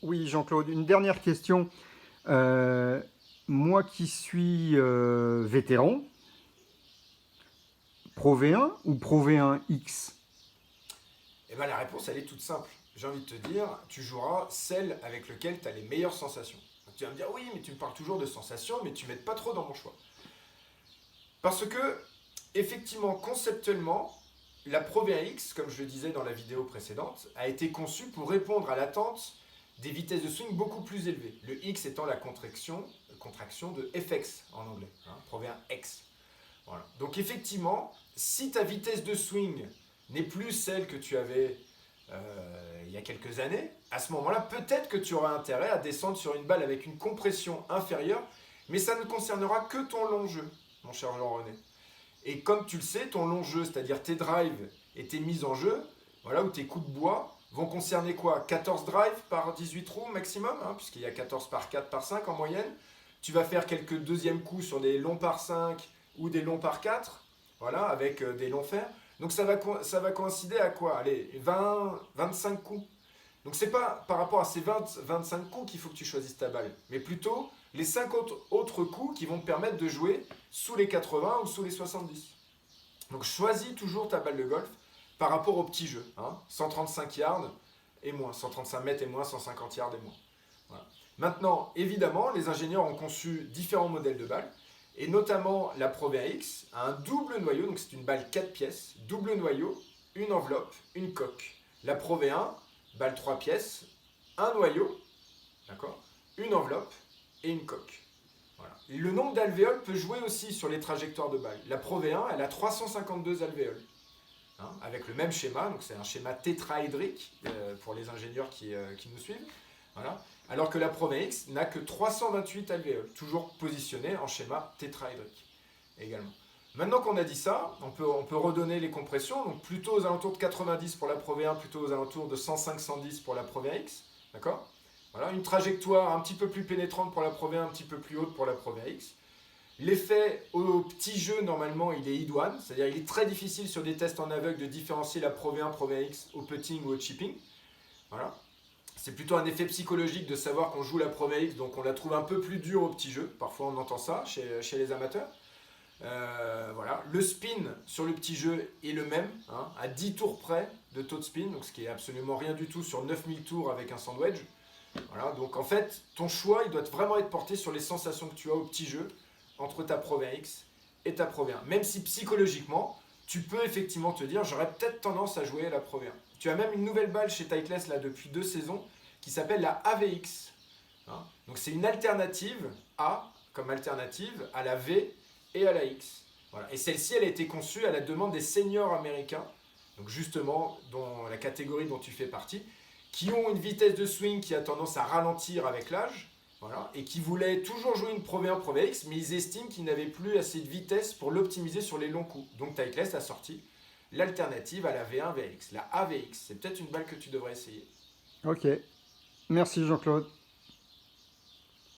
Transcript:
Oui, Jean-Claude, une dernière question. Euh, Moi qui suis vétéran, Pro V1 ou Pro V1 X? Eh ben, la réponse, elle est toute simple. J'ai envie de te dire, tu joueras celle avec laquelle tu as les meilleures sensations. Donc, tu vas me dire, oui, mais tu me parles toujours de sensations, mais tu m'aides pas trop dans mon choix. Parce que, effectivement, conceptuellement, la Pro V1X, comme je le disais dans la vidéo précédente, a été conçue pour répondre à l'attente des vitesses de swing beaucoup plus élevées. Le X étant la contraction de FX en anglais, hein, Pro V1X. Voilà. Donc effectivement, si ta vitesse de swing n'est plus celle que tu avais il y a quelques années, à ce moment-là, peut-être que tu auras intérêt à descendre sur une balle avec une compression inférieure, mais ça ne concernera que ton long jeu, mon cher Jean-René. Et comme tu le sais, ton long jeu, c'est-à-dire tes drives et tes mises en jeu, voilà, ou tes coups de bois, vont concerner quoi? 14 drives par 18 trous maximum, hein, puisqu'il y a 14 par 4 par 5 en moyenne. Tu vas faire quelques deuxièmes coups sur des longs par 5 ou des longs par 4, voilà, avec des longs fers. Donc ça va coïncider à quoi? Allez, 20, 25 coups. Donc c'est pas par rapport à ces 20, 25 coups qu'il faut que tu choisisses ta balle, mais plutôt les 5 autres coups qui vont te permettre de jouer sous les 80 ou sous les 70. Donc choisis toujours ta balle de golf par rapport au petit jeu, hein, 135 yards et moins, 135 mètres et moins, 150 yards et moins. Voilà. Maintenant, évidemment, les ingénieurs ont conçu différents modèles de balles, et notamment la Pro V1X a un double noyau, donc c'est une balle 4 pièces, double noyau, une enveloppe, une coque. La Pro V1, balle 3 pièces, un noyau, d'accord, une enveloppe et une coque. Voilà. Le nombre d'alvéoles peut jouer aussi sur les trajectoires de balles. La Pro V1, elle a 352 alvéoles, hein, avec le même schéma, donc c'est un schéma tétraédrique pour les ingénieurs qui nous suivent. Voilà. Alors que la Pro V1X n'a que 328 alvéoles, toujours positionnées en schéma tétraédrique également. Maintenant qu'on a dit ça, on peut redonner les compressions, donc plutôt aux alentours de 90 pour la Pro V1, plutôt aux alentours de 105-110 pour la Pro V1X, d'accord? Voilà, une trajectoire un petit peu plus pénétrante pour la Pro V1, un petit peu plus haute pour la Pro V1X. L'effet au petit jeu, normalement, il est idoine, c'est-à-dire il est très difficile sur des tests en aveugle de différencier la Pro V1, Pro V1X au putting ou au chipping. Voilà. C'est plutôt un effet psychologique de savoir qu'on joue la Pro V1X, donc on la trouve un peu plus dure au petit jeu. Parfois on entend ça chez les amateurs. Voilà. Le spin sur le petit jeu est le même, hein, à 10 tours près de taux de spin, donc ce qui est absolument rien du tout sur 9000 tours avec un sandwich. Voilà, donc en fait, ton choix, il doit vraiment être porté sur les sensations que tu as au petit jeu entre ta Pro V1X et ta Pro V1. Même si psychologiquement, tu peux effectivement te dire, j'aurais peut-être tendance à jouer à la Pro V1. Tu as même une nouvelle balle chez Titleist là depuis 2 saisons qui s'appelle la AVX. Hein, donc c'est une alternative A comme alternative à la V et à la X. Voilà. Et celle-ci, elle a été conçue à la demande des seniors américains, donc justement dans la catégorie dont tu fais partie, qui ont une vitesse de swing qui a tendance à ralentir avec l'âge, voilà, et qui voulaient toujours jouer une Pro V1, Pro VX, mais ils estiment qu'ils n'avaient plus assez de vitesse pour l'optimiser sur les longs coups. Donc Titleist a sorti l'alternative à la V1 VX, la AVX. C'est peut-être une balle que tu devrais essayer. Ok. Merci Jean-Claude.